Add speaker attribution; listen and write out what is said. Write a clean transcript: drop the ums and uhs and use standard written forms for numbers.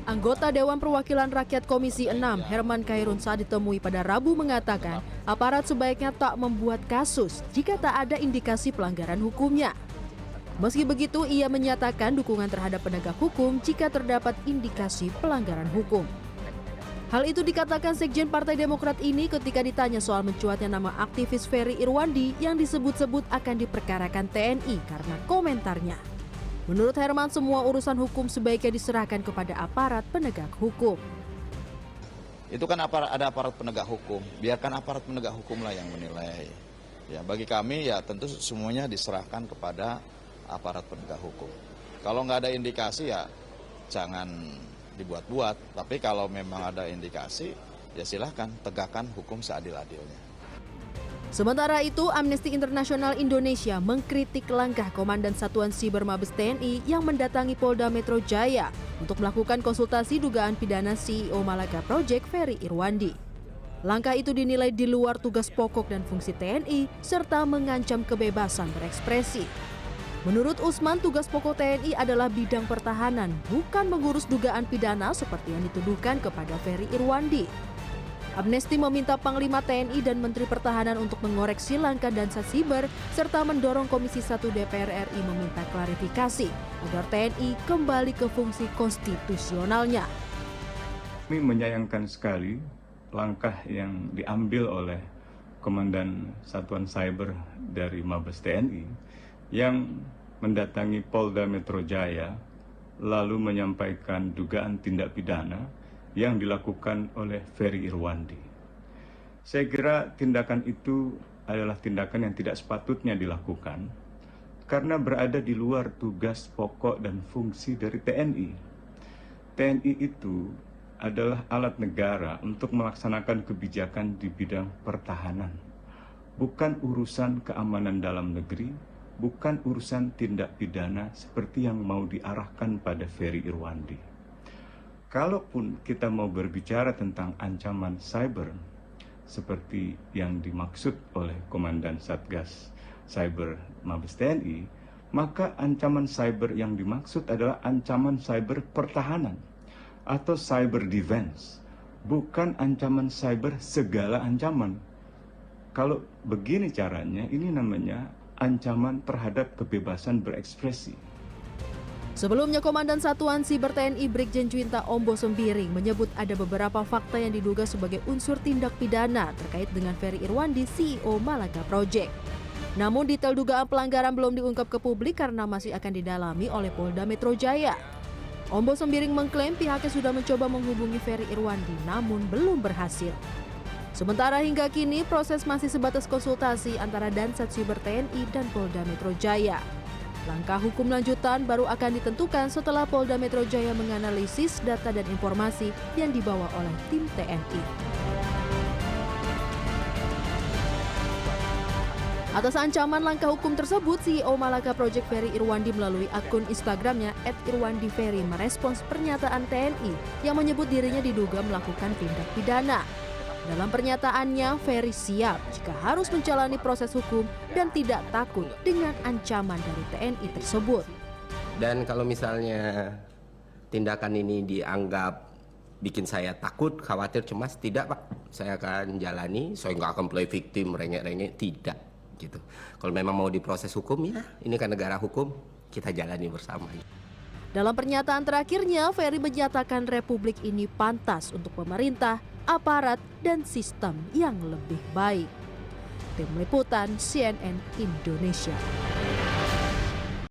Speaker 1: Anggota Dewan Perwakilan Rakyat Komisi 6, Herman Khairun saat ditemui pada Rabu mengatakan aparat sebaiknya tak membuat kasus jika tak ada indikasi pelanggaran hukumnya. Meski begitu, ia menyatakan dukungan terhadap penegak hukum jika terdapat indikasi pelanggaran hukum. Hal itu dikatakan Sekjen Partai Demokrat ini ketika ditanya soal mencuatnya nama aktivis Ferry Irwandi yang disebut-sebut akan diperkarakan TNI karena komentarnya. Menurut Herman, semua urusan hukum sebaiknya diserahkan kepada aparat penegak hukum.
Speaker 2: Itu kan ada aparat penegak hukum, biarkan aparat penegak hukumlah yang menilai. Ya, bagi kami ya tentu semuanya diserahkan kepada aparat penegak hukum. Kalau nggak ada indikasi ya jangan dibuat-buat, tapi kalau memang ada indikasi ya silahkan tegakkan hukum seadil-adilnya.
Speaker 1: Sementara itu, Amnesty International Indonesia mengkritik langkah Komandan Satuan Siber Mabes TNI yang mendatangi Polda Metro Jaya untuk melakukan konsultasi dugaan pidana CEO Malaga Project Ferry Irwandi. Langkah itu dinilai di luar tugas pokok dan fungsi TNI serta mengancam kebebasan berekspresi. Menurut Usman, tugas pokok TNI adalah bidang pertahanan, bukan mengurus dugaan pidana seperti yang dituduhkan kepada Ferry Irwandi. Amnesty meminta Panglima TNI dan Menteri Pertahanan untuk mengoreksi langkah Dansat Siber serta mendorong Komisi 1 DPR RI meminta klarifikasi agar TNI kembali ke fungsi konstitusionalnya.
Speaker 3: Kami menyayangkan sekali langkah yang diambil oleh Komandan Satuan Cyber dari Mabes TNI yang mendatangi Polda Metro Jaya lalu menyampaikan dugaan tindak pidana yang dilakukan oleh Ferry Irwandi. Saya kira tindakan itu adalah tindakan yang tidak sepatutnya dilakukan karena berada di luar tugas pokok dan fungsi dari TNI. TNI itu adalah alat negara untuk melaksanakan kebijakan di bidang pertahanan, bukan urusan keamanan dalam negeri, bukan urusan tindak pidana seperti yang mau diarahkan pada Ferry Irwandi. Kalaupun kita mau berbicara tentang ancaman cyber seperti yang dimaksud oleh Komandan Satgas Cyber Mabes TNI, maka ancaman cyber yang dimaksud adalah ancaman cyber pertahanan atau cyber defense, bukan ancaman cyber segala ancaman. Kalau begini caranya, ini namanya ancaman terhadap kebebasan berekspresi.
Speaker 1: Sebelumnya, Komandan Satuan Siber TNI Brigjen Juwinta Ombo Sembiring menyebut ada beberapa fakta yang diduga sebagai unsur tindak pidana terkait dengan Ferry Irwandi, CEO Malaga Project. Namun detail dugaan pelanggaran belum diungkap ke publik karena masih akan didalami oleh Polda Metro Jaya. Ombo Sembiring mengklaim pihaknya sudah mencoba menghubungi Ferry Irwandi namun belum berhasil. Sementara hingga kini proses masih sebatas konsultasi antara Dansat Siber TNI dan Polda Metro Jaya. Langkah hukum lanjutan baru akan ditentukan setelah Polda Metro Jaya menganalisis data dan informasi yang dibawa oleh tim TNI. Atas ancaman langkah hukum tersebut, CEO Malaga Project Ferry Irwandi melalui akun Instagramnya @irwandiferry merespons pernyataan TNI yang menyebut dirinya diduga melakukan tindak pidana. Dalam pernyataannya, Ferry siap jika harus menjalani proses hukum dan tidak takut dengan ancaman dari TNI tersebut.
Speaker 4: Dan kalau misalnya tindakan ini dianggap bikin saya takut, khawatir, cemas, tidak Pak. Saya akan jalani, saya nggak akan play victim, rengek-rengek, tidak. Gitu. Kalau memang mau diproses hukum, ya ini kan negara hukum, kita jalani bersama.
Speaker 1: Dalam pernyataan terakhirnya, Ferry menyatakan Republik ini pantas untuk pemerintah, aparat, dan sistem yang lebih baik. Tim Liputan CNN Indonesia.